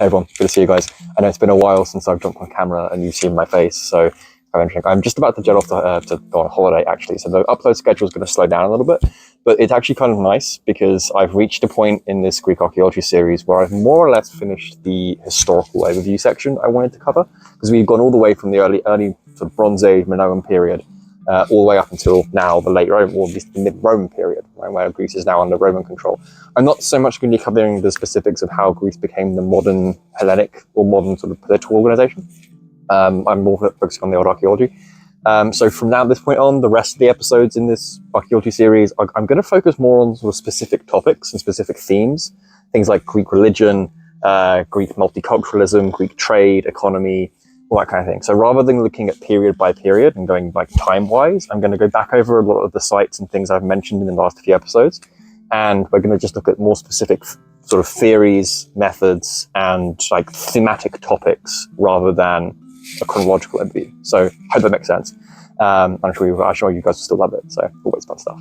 Hey everyone, good to see you guys. I know it's been a while since I've jumped on camera and you've seen my face, so I'm just about to jet off to go on holiday actually, so the upload schedule is going to slow down a little bit, but it's actually kind of nice because I've reached a point in this Greek archaeology series where I've more or less finished the historical overview section I wanted to cover, because we've gone all the way from the early sort of Bronze Age, Minoan period, all the way up until now the late Roman, or at least the mid-Roman period, right, where Greece is now under Roman control. I'm not so much going to be covering the specifics of how Greece became the modern Hellenic or modern sort of political organization. I'm more focusing on the old archaeology. So from now at this point on, the rest of the episodes in this archaeology series, I'm going to focus more on sort of specific topics and specific themes, things like Greek religion, Greek multiculturalism, Greek trade, economy, all that kind of thing. So rather than looking at period by period and going like time-wise, I'm going to go back over a lot of the sites and things I've mentioned in the last few episodes, and we're going to just look at more specific sort of theories, methods, and like thematic topics rather than a chronological overview. So hope that makes sense. I'm sure you guys will still love it. So always fun stuff.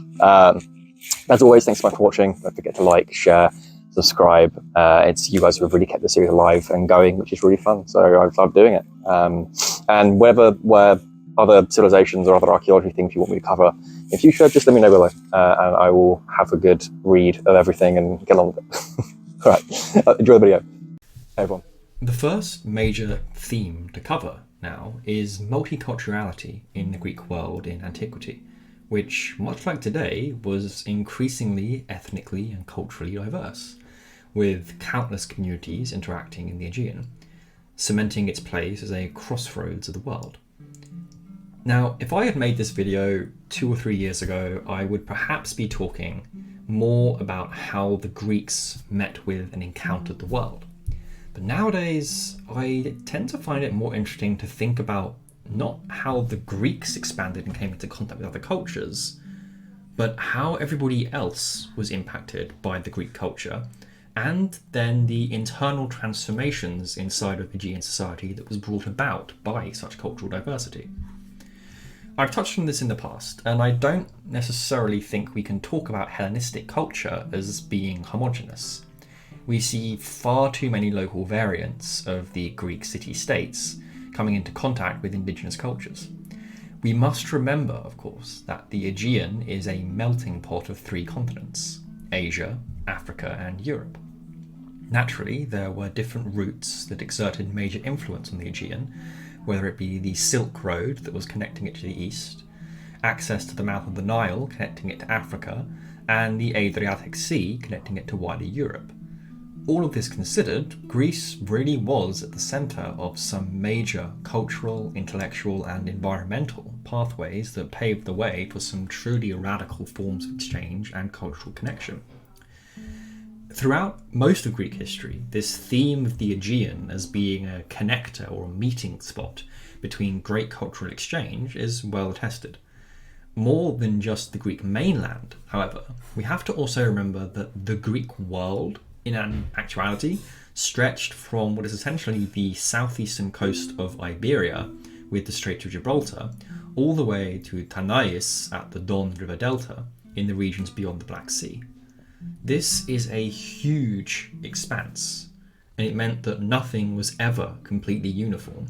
As always, thanks so much for watching. Don't forget to like, share, subscribe. It's you guys who have really kept the series alive and going, which is really fun. So I've loved doing it. And where other civilizations or other archaeology things you want me to cover in future, just let me know below, and I will have a good read of everything and get on with it. All right, enjoy the video. Hey everyone. The first major theme to cover now is multiculturality in the Greek world in antiquity, which, much like today, was increasingly ethnically and culturally diverse, with countless communities interacting in the Aegean, cementing its place as a crossroads of the world. Now, if I had made this video 2 or 3 years ago, I would perhaps be talking more about how the Greeks met with and encountered the world. But nowadays, I tend to find it more interesting to think about not how the Greeks expanded and came into contact with other cultures, but how everybody else was impacted by the Greek culture, and then the internal transformations inside of Aegean society that was brought about by such cultural diversity. I've touched on this in the past, and I don't necessarily think we can talk about Hellenistic culture as being homogeneous. We see far too many local variants of the Greek city-states coming into contact with indigenous cultures. We must remember, of course, that the Aegean is a melting pot of 3 continents: Asia, Africa, and Europe. Naturally, there were different routes that exerted major influence on the Aegean, whether it be the Silk Road that was connecting it to the east, access to the mouth of the Nile connecting it to Africa, and the Adriatic Sea connecting it to wider Europe. All of this considered, Greece really was at the centre of some major cultural, intellectual, and environmental pathways that paved the way for some truly radical forms of exchange and cultural connection. Throughout most of Greek history, this theme of the Aegean as being a connector or a meeting spot between great cultural exchange is well attested. More than just the Greek mainland, however, we have to also remember that the Greek world, in actuality, stretched from what is essentially the southeastern coast of Iberia with the Strait of Gibraltar, all the way to Tanais at the Don River Delta in the regions beyond the Black Sea. This is a huge expanse, and it meant that nothing was ever completely uniform,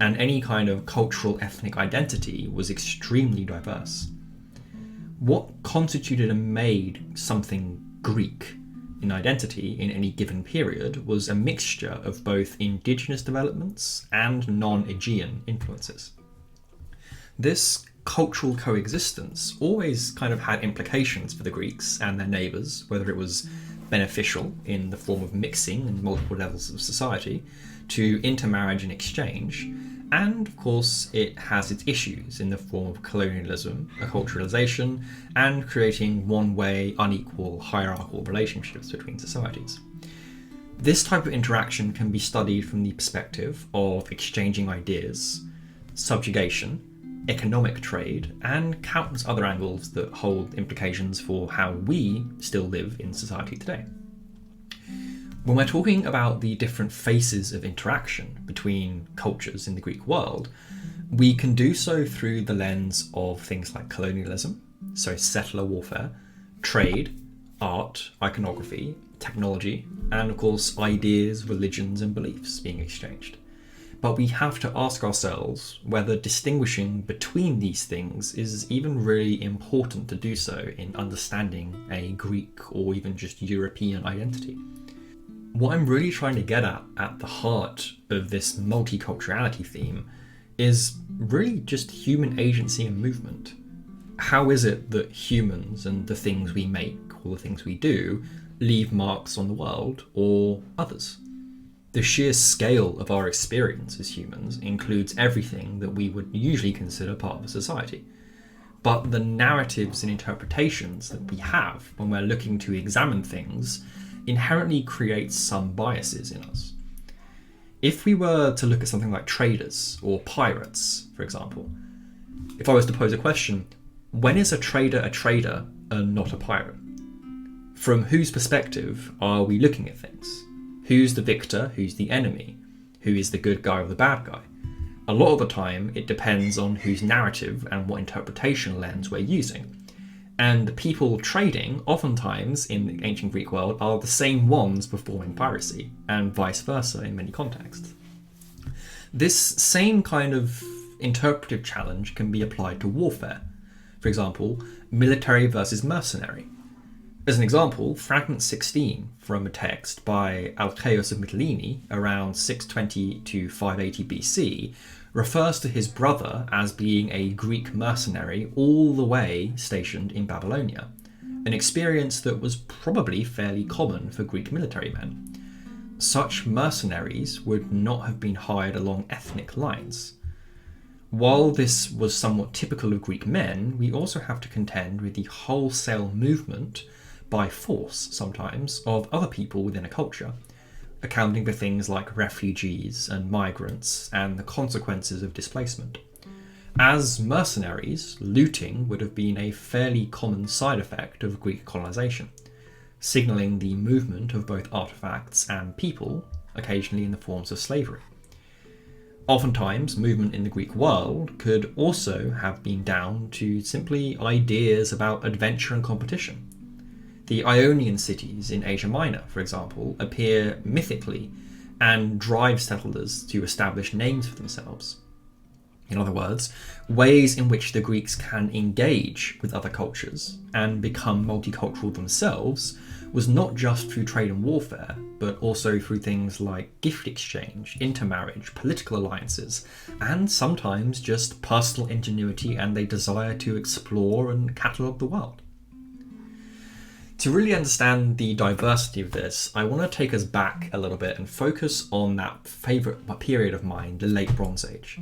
and any kind of cultural ethnic identity was extremely diverse. What constituted and made something Greek in identity in any given period was a mixture of both indigenous developments and non-Aegean influences. This cultural coexistence always kind of had implications for the Greeks and their neighbours, whether it was beneficial in the form of mixing in multiple levels of society, to intermarriage and exchange, and of course it has its issues in the form of colonialism, acculturalization, and creating one-way, unequal, hierarchical relationships between societies. This type of interaction can be studied from the perspective of exchanging ideas, subjugation, economic trade, and countless other angles that hold implications for how we still live in society today. When we're talking about the different phases of interaction between cultures in the Greek world, we can do so through the lens of things like colonialism, so settler warfare, trade, art, iconography, technology, and of course ideas, religions and beliefs being exchanged. But we have to ask ourselves whether distinguishing between these things is even really important to do so in understanding a Greek or even just European identity. What I'm really trying to get at the heart of this multiculturality theme is really just human agency and movement. How is it that humans and the things we make or the things we do leave marks on the world or others? The sheer scale of our experience as humans includes everything that we would usually consider part of a society. But the narratives and interpretations that we have when we're looking to examine things inherently creates some biases in us. If we were to look at something like traders or pirates, for example, if I was to pose a question, when is a trader and not a pirate? From whose perspective are we looking at things? Who's the victor? Who's the enemy? Who is the good guy or the bad guy? A lot of the time, it depends on whose narrative and what interpretation lens we're using. And the people trading, oftentimes in the ancient Greek world, are the same ones performing piracy, and vice versa in many contexts. This same kind of interpretive challenge can be applied to warfare. For example, military versus mercenary. As an example, fragment 16 from a text by Alcaeus of Mytilene around 620 to 580 BC refers to his brother as being a Greek mercenary all the way stationed in Babylonia, an experience that was probably fairly common for Greek military men. Such mercenaries would not have been hired along ethnic lines. While this was somewhat typical of Greek men, we also have to contend with the wholesale movement by force, sometimes, of other people within a culture, accounting for things like refugees and migrants and the consequences of displacement. As mercenaries, looting would have been a fairly common side effect of Greek colonization, signalling the movement of both artifacts and people, occasionally in the forms of slavery. Oftentimes, movement in the Greek world could also have been down to simply ideas about adventure and competition. The Ionian cities in Asia Minor, for example, appear mythically and drive settlers to establish names for themselves. In other words, ways in which the Greeks can engage with other cultures and become multicultural themselves was not just through trade and warfare, but also through things like gift exchange, intermarriage, political alliances, and sometimes just personal ingenuity and a desire to explore and catalogue the world. To really understand the diversity of this, I want to take us back a little bit and focus on that favourite period of mine, the Late Bronze Age.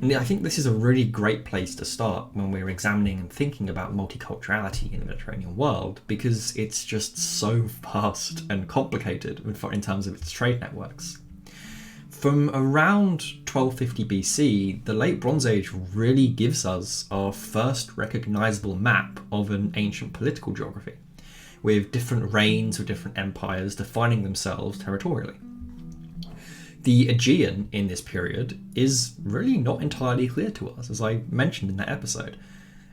And I think this is a really great place to start when we're examining and thinking about multiculturality in the Mediterranean world, because it's just so vast and complicated in terms of its trade networks. From around 1250 BC, the Late Bronze Age really gives us our first recognisable map of an ancient political geography, with different reigns of different empires defining themselves territorially. The Aegean in this period is really not entirely clear to us, as I mentioned in that episode.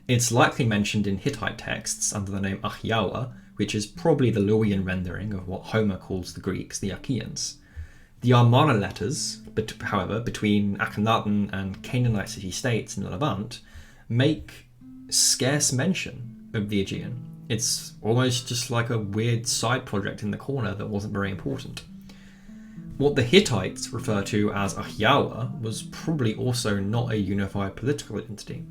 It's likely mentioned in Hittite texts under the name Achiawa, which is probably the Luwian rendering of what Homer calls the Greeks, the Achaeans. The Armana letters, however, between Akhenaten and Canaanite city-states in the Levant, make scarce mention of the Aegean. It's almost just like a weird side project in the corner that wasn't very important. What the Hittites refer to as Achiawa was probably also not a unified political entity.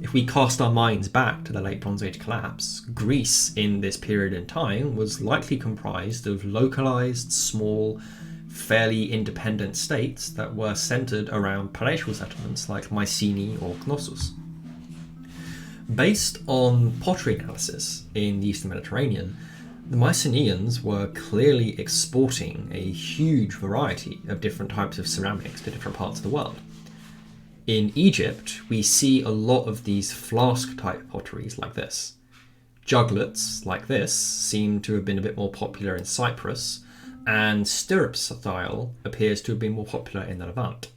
If we cast our minds back to the Late Bronze Age collapse, Greece in this period in time was likely comprised of localized, small, fairly independent states that were centered around palatial settlements like Mycenae or Knossos. Based on pottery analysis in the Eastern Mediterranean, the Mycenaeans were clearly exporting a huge variety of different types of ceramics to different parts of the world. In Egypt, we see a lot of these flask-type potteries like this. Juglets like this seem to have been a bit more popular in Cyprus, and stirrup style appears to have been more popular in the Levant.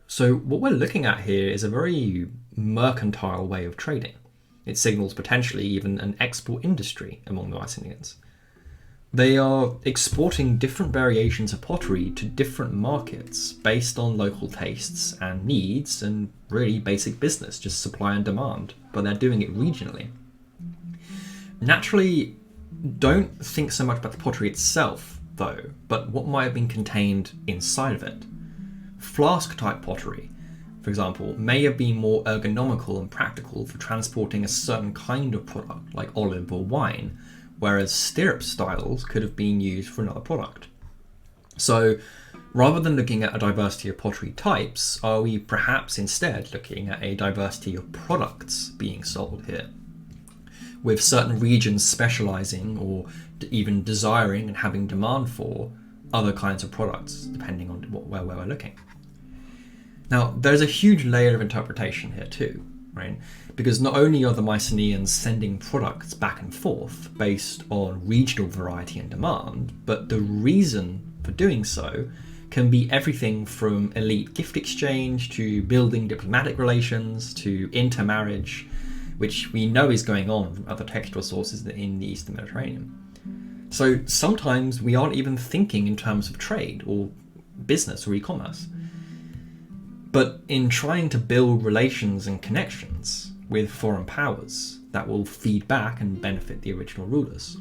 So what we're looking at here is a very mercantile way of trading. It signals potentially even an export industry among the Mycenaeans. They are exporting different variations of pottery to different markets based on local tastes and needs and really basic business, just supply and demand, but they're doing it regionally. Naturally, don't think so much about the pottery itself, though, but what might have been contained inside of it. Flask-type pottery, for example, may have been more ergonomical and practical for transporting a certain kind of product, like olive or wine, whereas stirrup styles could have been used for another product. So, rather than looking at a diversity of pottery types, are we perhaps instead looking at a diversity of products being sold here, with certain regions specializing or even desiring and having demand for other kinds of products, depending on where we're looking? Now, there's a huge layer of interpretation here too, right? Because not only are the Mycenaeans sending products back and forth based on regional variety and demand, but the reason for doing so can be everything from elite gift exchange to building diplomatic relations to intermarriage, which we know is going on from other textual sources in the Eastern Mediterranean. So sometimes we aren't even thinking in terms of trade or business or e-commerce. But in trying to build relations and connections with foreign powers that will feed back and benefit the original rulers.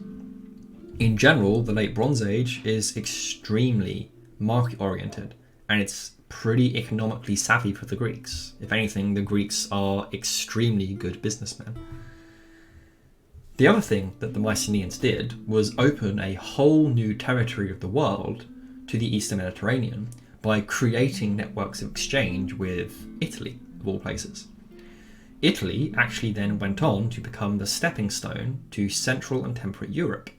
In general, the Late Bronze Age is extremely market-oriented, and it's pretty economically savvy for the Greeks. If anything, the Greeks are extremely good businessmen. The other thing that the Mycenaeans did was open a whole new territory of the world to the Eastern Mediterranean by creating networks of exchange with Italy, of all places. Italy actually then went on to become the stepping stone to Central and Temperate Europe.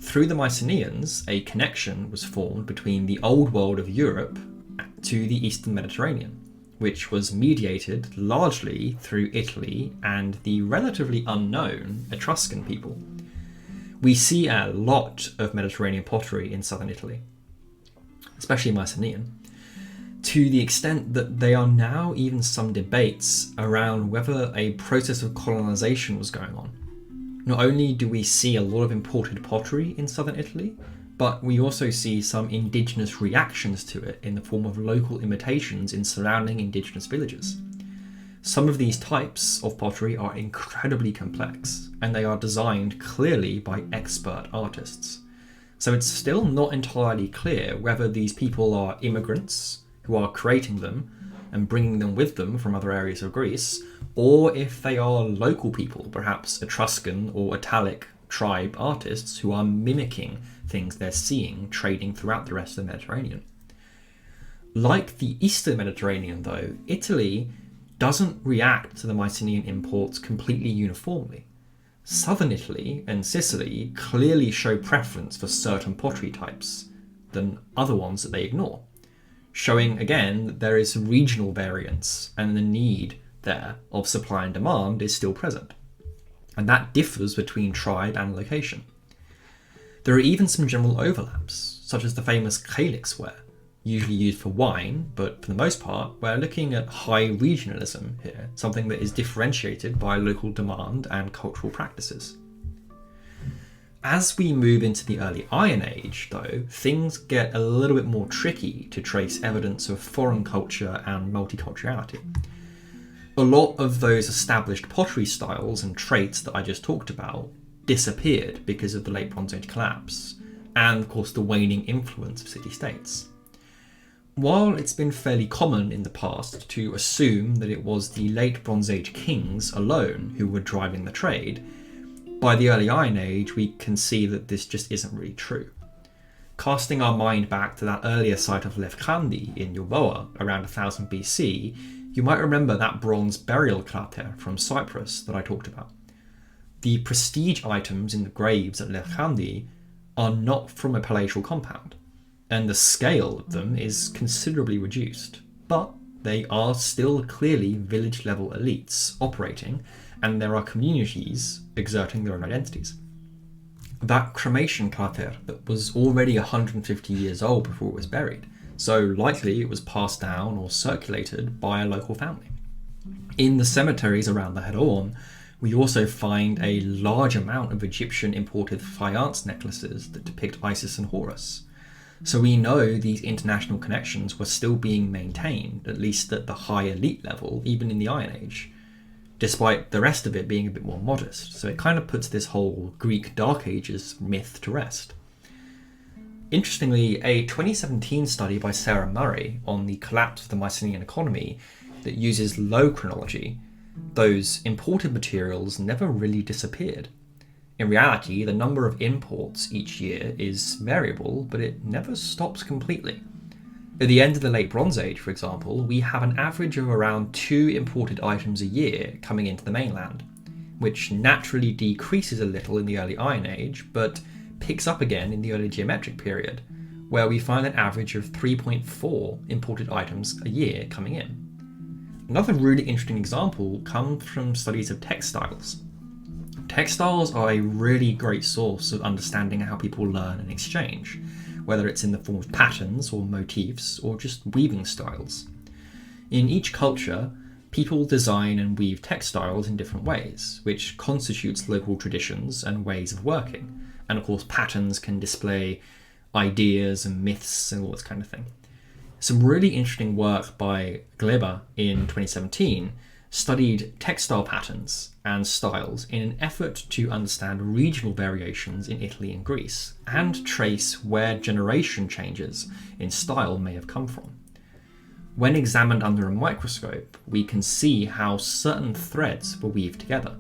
Through the Mycenaeans, a connection was formed between the old world of Europe to the Eastern Mediterranean, which was mediated largely through Italy and the relatively unknown Etruscan people. We see a lot of Mediterranean pottery in southern Italy, especially Mycenaean, to the extent that there are now even some debates around whether a process of colonization was going on. Not only do we see a lot of imported pottery in southern Italy, but we also see some indigenous reactions to it in the form of local imitations in surrounding indigenous villages. Some of these types of pottery are incredibly complex, and they are designed clearly by expert artists. So it's still not entirely clear whether these people are immigrants who are creating them and bringing them with them from other areas of Greece, or if they are local people, perhaps Etruscan or Italic tribe artists who are mimicking things they're seeing trading throughout the rest of the Mediterranean. Like the Eastern Mediterranean, though, Italy doesn't react to the Mycenaean imports completely uniformly. Southern Italy and Sicily clearly show preference for certain pottery types than other ones that they ignore, showing again that there is regional variance and the need there of supply and demand is still present. And that differs between tribe and location. There are even some general overlaps, such as the famous calyx ware, usually used for wine, but for the most part, we're looking at high regionalism here, something that is differentiated by local demand and cultural practices. As we move into the early Iron Age, though, things get a little bit more tricky to trace evidence of foreign culture and multiculturality. A lot of those established pottery styles and traits that I just talked about disappeared because of the Late Bronze Age collapse, and of course the waning influence of city-states. While it's been fairly common in the past to assume that it was the Late Bronze Age kings alone who were driving the trade, by the early Iron Age we can see that this just isn't really true. Casting our mind back to that earlier site of Lefkandi in Euboea around 1000 BC, you might remember that bronze burial crater from Cyprus that I talked about. The prestige items in the graves at Lefkandi are not from a palatial compound, and the scale of them is considerably reduced, but they are still clearly village-level elites operating, and there are communities exerting their own identities. That cremation crater that was already 150 years old before it was buried, so likely it was passed down or circulated by a local family. In the cemeteries around the Hedon, We also find a large amount of Egyptian imported faience necklaces that depict Isis and Horus. So we know these international connections were still being maintained, at least at the high elite level, even in the Iron Age, despite the rest of it being a bit more modest. So it kind of puts this whole Greek Dark Ages myth to rest. Interestingly, a 2017 study by Sarah Murray on the collapse of the Mycenaean economy that uses low chronology, those imported materials never really disappeared. In reality, the number of imports each year is variable, but it never stops completely. At the end of the Late Bronze Age, for example, we have an average of around 2 imported items a year coming into the mainland, which naturally decreases a little in the early Iron Age, but picks up again in the early Geometric period, where we find an average of 3.4 imported items a year coming in. Another really interesting example comes from studies of textiles. Textiles are a really great source of understanding how people learn and exchange, whether it's in the form of patterns or motifs or just weaving styles. In each culture, people design and weave textiles in different ways, which constitutes local traditions and ways of working. And of course, patterns can display ideas and myths and all this kind of thing. Some really interesting work by Gleba in 2017 studied textile patterns and styles in an effort to understand regional variations in Italy and Greece and trace where generation changes in style may have come from. When examined under a microscope, we can see how certain threads were weaved together,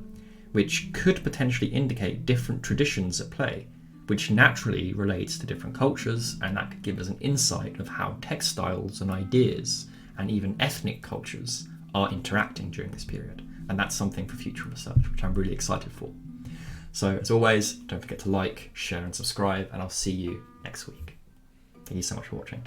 which could potentially indicate different traditions at play, which naturally relates to different cultures, and that could give us an insight of how textiles and ideas and even ethnic cultures are interacting during this period. And that's something for future research, which I'm really excited for. So as always, don't forget to like, share and subscribe, and I'll see you next week. Thank you so much for watching.